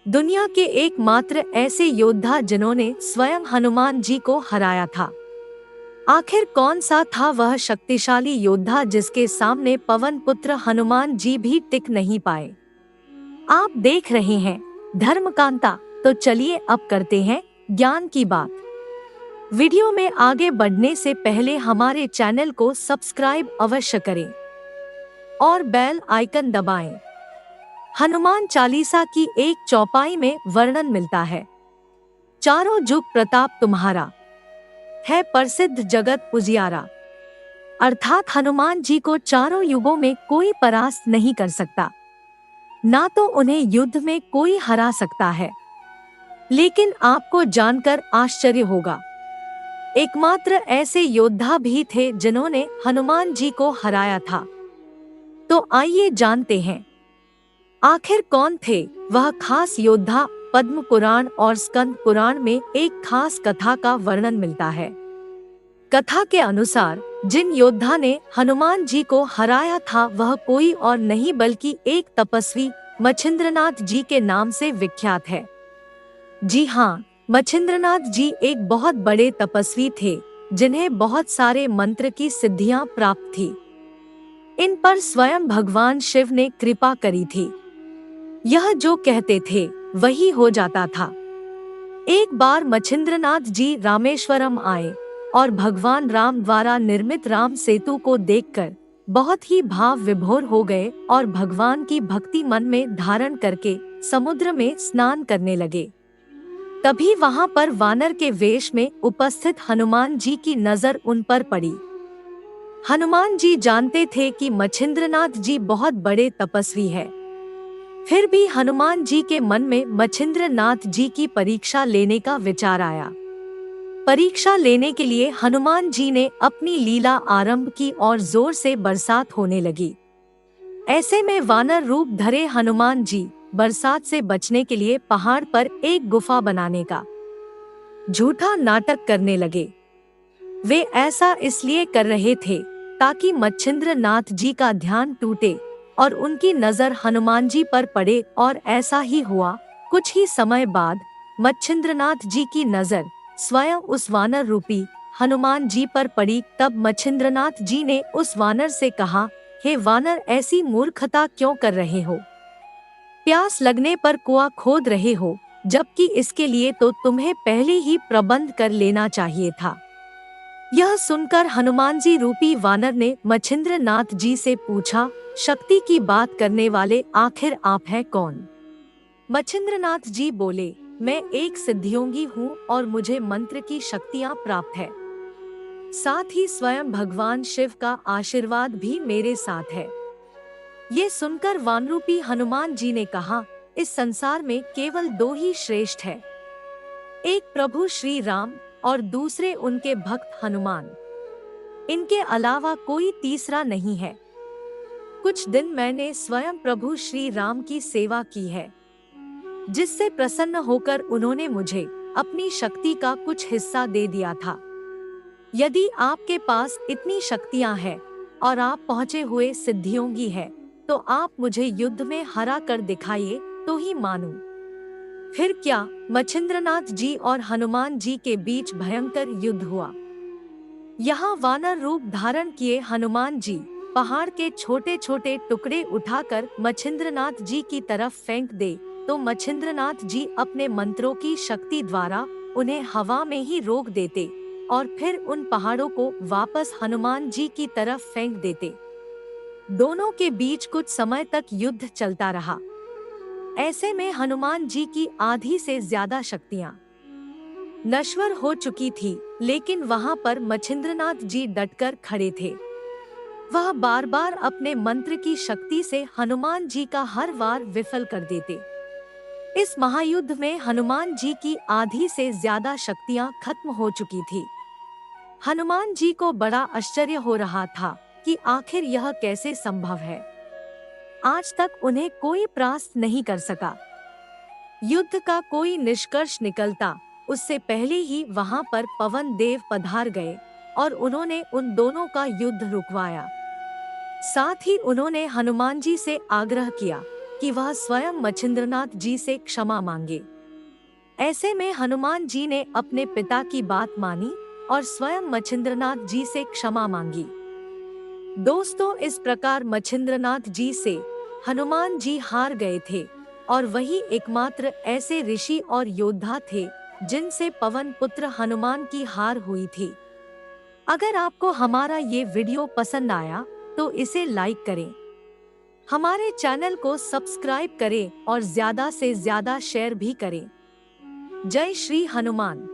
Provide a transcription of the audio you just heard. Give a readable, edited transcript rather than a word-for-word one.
दुनिया के एकमात्र ऐसे योद्धा जिन्होंने स्वयं हनुमान जी को हराया था। आखिर कौन सा था वह शक्तिशाली योद्धा जिसके सामने पवन पुत्र हनुमान जी भी टिक नहीं पाए। आप देख रहे हैं धर्मकांता। तो चलिए अब करते हैं ज्ञान की बात। वीडियो में आगे बढ़ने से पहले हमारे चैनल को सब्सक्राइब अवश्य करें और बेल आइकन दबाएं। हनुमान चालीसा की एक चौपाई में वर्णन मिलता है, चारों जुग प्रताप तुम्हारा, है प्रसिद्ध जगत उजियारा। अर्थात हनुमान जी को चारों युगों में कोई परास्त नहीं कर सकता, ना तो उन्हें युद्ध में कोई हरा सकता है। लेकिन आपको जानकर आश्चर्य होगा, एकमात्र ऐसे योद्धा भी थे जिन्होंने हनुमान जी को हराया था। तो आइए जानते हैं आखिर कौन थे वह खास योद्धा। पद्म पुराण और स्कंद पुराण में एक खास कथा का वर्णन मिलता है। कथा के अनुसार जिन योद्धा ने हनुमान जी को हराया था वह कोई और नहीं बल्कि एक तपस्वी मच्छिंद्रनाथ जी के नाम से विख्यात है। जी हाँ, मच्छिंद्रनाथ जी एक बहुत बड़े तपस्वी थे जिन्हें बहुत सारे मंत्र की सिद्धियां प्राप्त थी। इन पर स्वयं भगवान शिव ने कृपा करी थी। यह जो कहते थे वही हो जाता था। एक बार मच्छिंद्रनाथ जी रामेश्वरम आए और भगवान राम द्वारा निर्मित राम सेतु को देखकर बहुत ही भाव विभोर हो गए और भगवान की भक्ति मन में धारण करके समुद्र में स्नान करने लगे। तभी वहां पर वानर के वेश में उपस्थित हनुमान जी की नजर उन पर पड़ी। हनुमान जी जानते थे कि मच्छिंद्रनाथ जी बहुत बड़े तपस्वी है, फिर भी हनुमान जी के मन में मच्छिंद्रनाथ जी की परीक्षा लेने का विचार आया। परीक्षा लेने के लिए हनुमान जी ने अपनी लीला आरंभ की और जोर से बरसात होने लगी। ऐसे में वानर रूप धरे हनुमान जी बरसात से बचने के लिए पहाड़ पर एक गुफा बनाने का झूठा नाटक करने लगे। वे ऐसा इसलिए कर रहे थे ताकि मच्छिंद्रनाथ जी का ध्यान टूटे और उनकी नजर हनुमान जी पर पड़े, और ऐसा ही हुआ। कुछ ही समय बाद मच्छिंद्रनाथ जी की नजर स्वयं उस वानर रूपी हनुमान जी पर पड़ी। तब मच्छिंद्रनाथ जी ने उस वानर से कहा, हे वानर, ऐसी मूर्खता क्यों कर रहे हो? प्यास लगने पर कुआं खोद रहे हो, जबकि इसके लिए तो तुम्हें पहले ही प्रबंध कर लेना चाहिए था। यह सुनकर हनुमान जी रूपी वानर ने मच्छिंद्रनाथ जी से पूछा, शक्ति की बात करने वाले आखिर आप हैं कौन? मच्छिंद्रनाथ जी बोले, मैं एक सिद्धियोगी हूँ और मुझे मंत्र की शक्तियाँ प्राप्त है। साथ ही स्वयं भगवान शिव का आशीर्वाद भी मेरे साथ है। ये सुनकर वानरूपी हनुमान जी ने कहा, इस संसार में केवल दो ही श्रेष्ठ है, एक प्रभु श्री राम और दूसरे उनके भक्त हनुमान। इनके अलावा कोई तीसरा नहीं है। कुछ दिन मैंने स्वयं प्रभु श्री राम की सेवा की है, जिससे प्रसन्न होकर उन्होंने मुझे अपनी शक्ति का कुछ हिस्सा दे दिया था। यदि आपके पास इतनी शक्तियां हैं और आप पहुँचे हुए सिद्धियोगी है, तो आप मुझे युद्ध में हरा कर दिखाइए तो ही मानूं। फिर क्या मच्छिंद्रनाथ जी और हनुमान जी के बीच भयंकर युद्ध हुआ। यहाँ वानर रूप धारण किए हनुमान जी पहाड़ के छोटे छोटे टुकड़े उठाकर मच्छिंद्रनाथ जी की तरफ फेंक दे, तो मच्छिंद्रनाथ जी अपने मंत्रों की शक्ति द्वारा उन्हें हवा में ही रोक देते और फिर उन पहाड़ों को वापस हनुमान जी की तरफ फेंक देते। दोनों के बीच कुछ समय तक युद्ध चलता रहा। ऐसे में हनुमान जी की आधी से ज्यादा शक्तियां नश्वर हो चुकी थी, लेकिन वहां पर मच्छिंद्रनाथ जी डटकर खड़े थे। वह बार बार अपने मंत्र की शक्ति से हनुमान जी का हर वार विफल कर देते। इस महायुद्ध में हनुमान जी की आधी से ज्यादा शक्तियां खत्म हो चुकी थी। हनुमान जी को बड़ा आश्चर्य हो रहा था कि आखिर यह कैसे संभव है। आज तक उन्हें कोई परास्त नहीं कर सका। युद्ध का कोई निष्कर्ष निकलता उससे पहले ही वहां पर पवन देव पधार गए और उन्होंने उन दोनों का युद्ध रुकवाया। साथ ही उन्होंने हनुमान जी से आग्रह किया कि वह स्वयं मच्छिंद्रनाथ जी से क्षमा मांगे। ऐसे में हनुमान जी ने अपने पिता की बात मानी और स्वयं मच्छिंद्रनाथ जी से क्षमा मांगी। दोस्तों, इस प्रकार मच्छिंद्रनाथ जी से हनुमान जी हार गए थे और वही एकमात्र ऐसे ऋषि और योद्धा थे जिनसे पवन पुत्र हनुमान की हार हुई थी। अगर आपको हमारा ये वीडियो पसंद आया तो इसे लाइक करें, हमारे चैनल को सब्सक्राइब करें और ज्यादा से ज्यादा शेयर भी करें। जय श्री हनुमान।